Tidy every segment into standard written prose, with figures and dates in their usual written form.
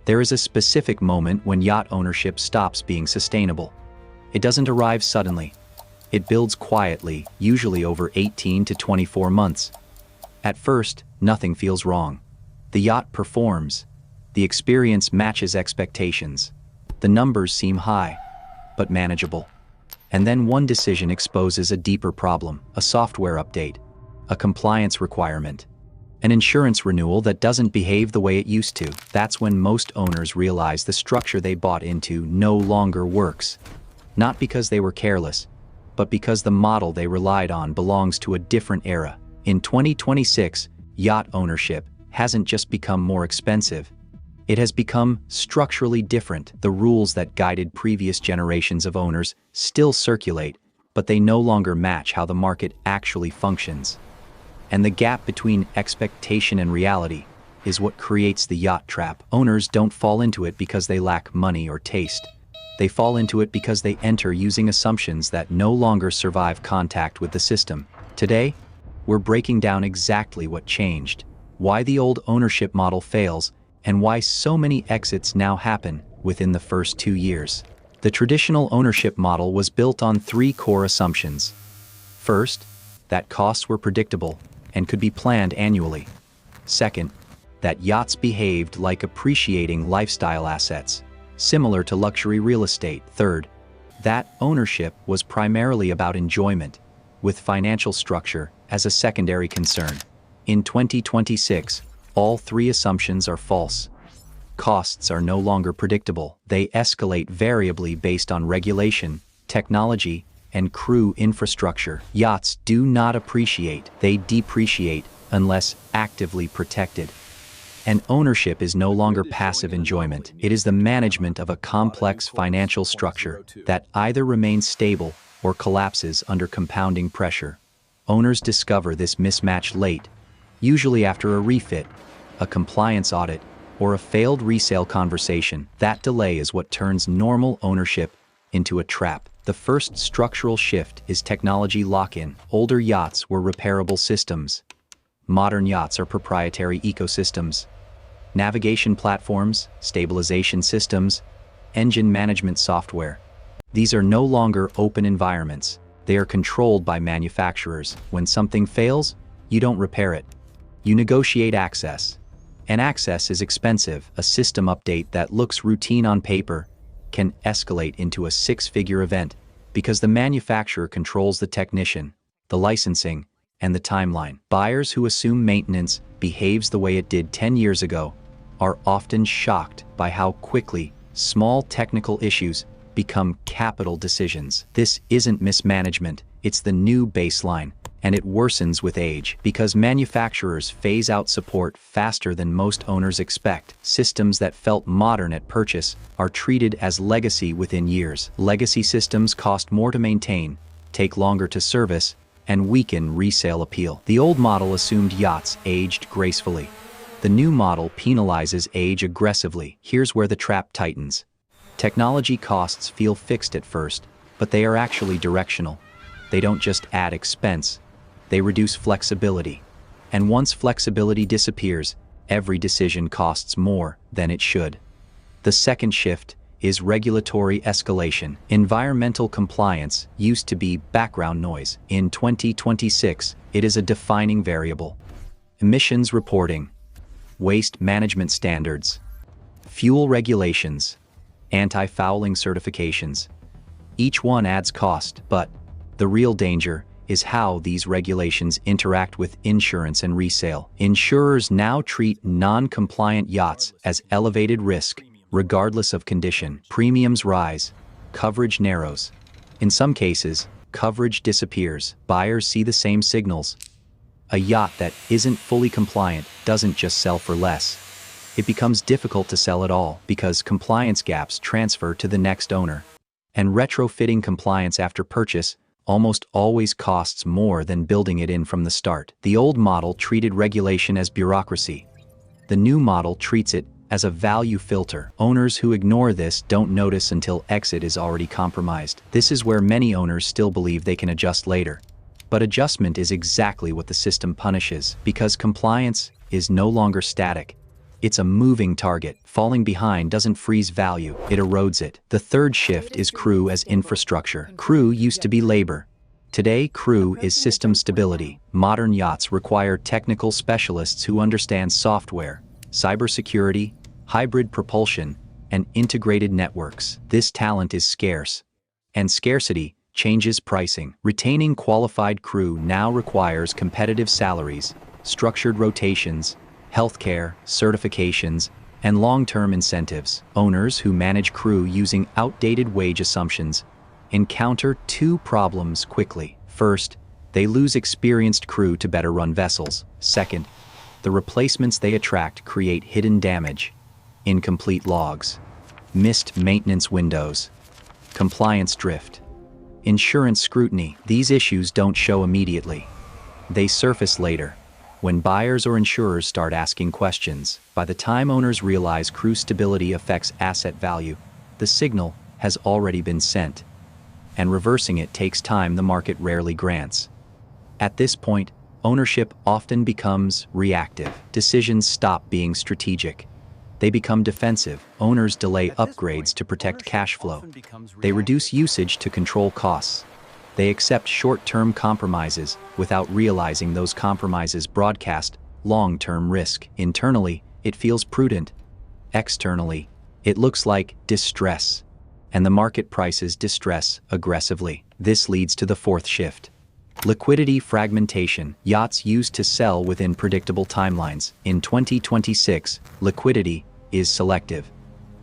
There is a specific moment when yacht ownership stops being sustainable. It doesn't arrive suddenly. It builds quietly, usually over 18 to 24 months. At first, nothing feels wrong. The yacht performs. The experience matches expectations. The numbers seem high, but manageable. And then one decision exposes a deeper problem, a software update, a compliance requirement, an insurance renewal that doesn't behave the way it used to. That's when most owners realize the structure they bought into no longer works. Not because they were careless, but because the model they relied on belongs to a different era. In 2026, yacht ownership hasn't just become more expensive. It has become structurally different. The rules that guided previous generations of owners still circulate, but they no longer match how the market actually functions. And the gap between expectation and reality is what creates the yacht trap. Owners don't fall into it because they lack money or taste. They fall into it because they enter using assumptions that no longer survive contact with the system. Today, we're breaking down exactly what changed, why the old ownership model fails, and why so many exits now happen within the first 2 years. The traditional ownership model was built on 3 core assumptions. First, that costs were predictable and could be planned annually. Second, that yachts behaved like appreciating lifestyle assets, similar to luxury real estate. Third, that ownership was primarily about enjoyment, with financial structure as a secondary concern. In 2026, all 3 assumptions are false. Costs are no longer predictable. They escalate variably based on regulation, technology, and crew infrastructure. Yachts do not appreciate, they depreciate unless actively protected. And ownership is no longer passive enjoyment. It is the management of a complex financial structure that either remains stable or collapses under compounding pressure. Owners discover this mismatch late, usually after a refit, a compliance audit, or a failed resale conversation. That delay is what turns normal ownership into a trap. The first structural shift is technology lock-in. Older yachts were repairable systems. Modern yachts are proprietary ecosystems. Navigation platforms, stabilization systems, engine management software. These are no longer open environments. They are controlled by manufacturers. When something fails, you don't repair it. You negotiate access. And access is expensive. A system update that looks routine on paper can escalate into a 6-figure event because the manufacturer controls the technician, the licensing, and the timeline. Buyers who assume maintenance behaves the way it did 10 years ago are often shocked by how quickly small technical issues become capital decisions. This isn't mismanagement, it's the new baseline, and it worsens with age because manufacturers phase out support faster than most owners expect. Systems that felt modern at purchase are treated as legacy within years. Legacy systems cost more to maintain, take longer to service, and weaken resale appeal. The old model assumed yachts aged gracefully. The new model penalizes age aggressively. Here's where the trap tightens. Technology costs feel fixed at first, but they are actually directional. They don't just add expense, they reduce flexibility. And once flexibility disappears, every decision costs more than it should. The second shift is regulatory escalation. Environmental compliance used to be background noise. In 2026, it is a defining variable. Emissions reporting, waste management standards, fuel regulations, anti-fouling certifications. Each one adds cost, but the real danger is how these regulations interact with insurance and resale. Insurers now treat non-compliant yachts as elevated risk, regardless of condition. Premiums rise, coverage narrows. In some cases, coverage disappears. Buyers see the same signals. A yacht that isn't fully compliant doesn't just sell for less. It becomes difficult to sell at all because compliance gaps transfer to the next owner. And retrofitting compliance after purchase almost always costs more than building it in from the start. The old model treated regulation as bureaucracy. The new model treats it as a value filter. Owners who ignore this don't notice until exit is already compromised. This is where many owners still believe they can adjust later. But adjustment is exactly what the system punishes, because compliance is no longer static. It's a moving target. Falling behind doesn't freeze value, it erodes it. The third shift is crew as infrastructure. Crew used to be labor. Today, crew is system stability. Modern yachts require technical specialists who understand software, cybersecurity, hybrid propulsion, and integrated networks. This talent is scarce. And scarcity changes pricing. Retaining qualified crew now requires competitive salaries, structured rotations, healthcare, certifications, and long-term incentives. Owners who manage crew using outdated wage assumptions encounter two problems quickly. First, they lose experienced crew to better run vessels. Second, the replacements they attract create hidden damage, incomplete logs, missed maintenance windows, compliance drift, insurance scrutiny. These issues don't show immediately. They surface later, when buyers or insurers start asking questions. By the time owners realize crew stability affects asset value, the signal has already been sent. And reversing it takes time the market rarely grants. At this point, ownership often becomes reactive. Decisions stop being strategic. They become defensive. Owners delay upgrades to protect cash flow. They reduce usage to control costs. They accept short-term compromises without realizing those compromises broadcast long-term risk. Internally, it feels prudent. Externally, it looks like distress. And the market prices distress aggressively. This leads to the fourth shift. Liquidity fragmentation. Yachts used to sell within predictable timelines. In 2026, liquidity is selective.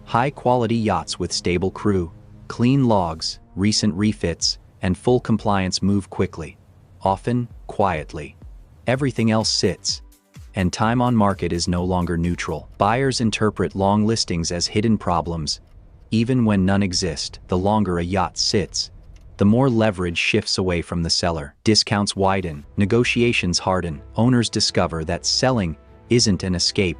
High-quality yachts with stable crew, clean logs, recent refits, and full compliance move quickly, often quietly. Everything else sits, and time on market is no longer neutral. Buyers interpret long listings as hidden problems. Even when none exist, the longer a yacht sits, the more leverage shifts away from the seller. Discounts widen, negotiations harden. Owners discover that selling isn't an escape,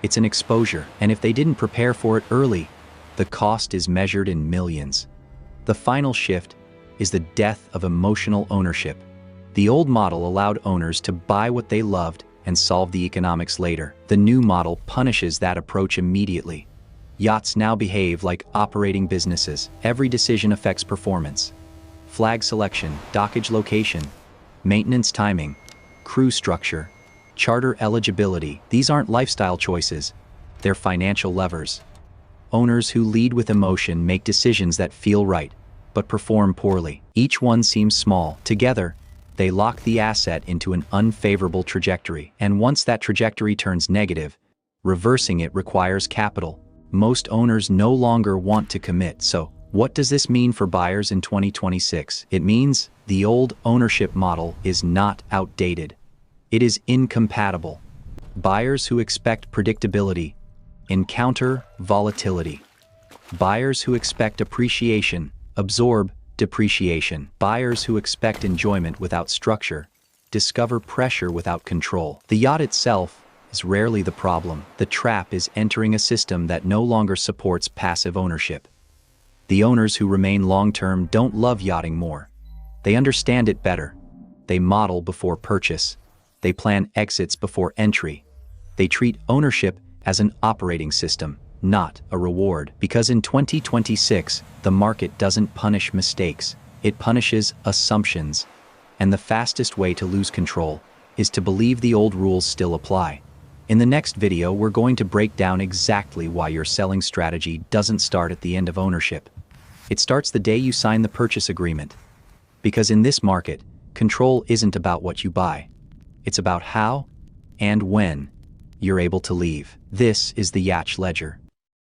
it's an exposure. And if they didn't prepare for it early, the cost is measured in millions. The final shift is the death of emotional ownership. The old model allowed owners to buy what they loved and solve the economics later. The new model punishes that approach immediately. Yachts now behave like operating businesses. Every decision affects performance. Flag selection, dockage location, maintenance timing, crew structure, charter eligibility. These aren't lifestyle choices, they're financial levers. Owners who lead with emotion make decisions that feel right, but perform poorly. Each one seems small. Together, they lock the asset into an unfavorable trajectory. And once that trajectory turns negative, reversing it requires capital. Most owners no longer want to commit. So, what does this mean for buyers in 2026? It means the old ownership model is not outdated. It is incompatible. Buyers who expect predictability encounter volatility. Buyers who expect appreciation absorb depreciation. Buyers who expect enjoyment without structure discover pressure without control. The yacht itself is rarely the problem. The trap is entering a system that no longer supports passive ownership. The owners who remain long-term don't love yachting more. They understand it better. They model before purchase. They plan exits before entry. They treat ownership as an operating system, not a reward. Because in 2026, the market doesn't punish mistakes. It punishes assumptions. And the fastest way to lose control is to believe the old rules still apply. In the next video, we're going to break down exactly why your selling strategy doesn't start at the end of ownership. It starts the day you sign the purchase agreement. Because in this market, control isn't about what you buy. It's about how and when you're able to leave. This is the Yacht Ledger.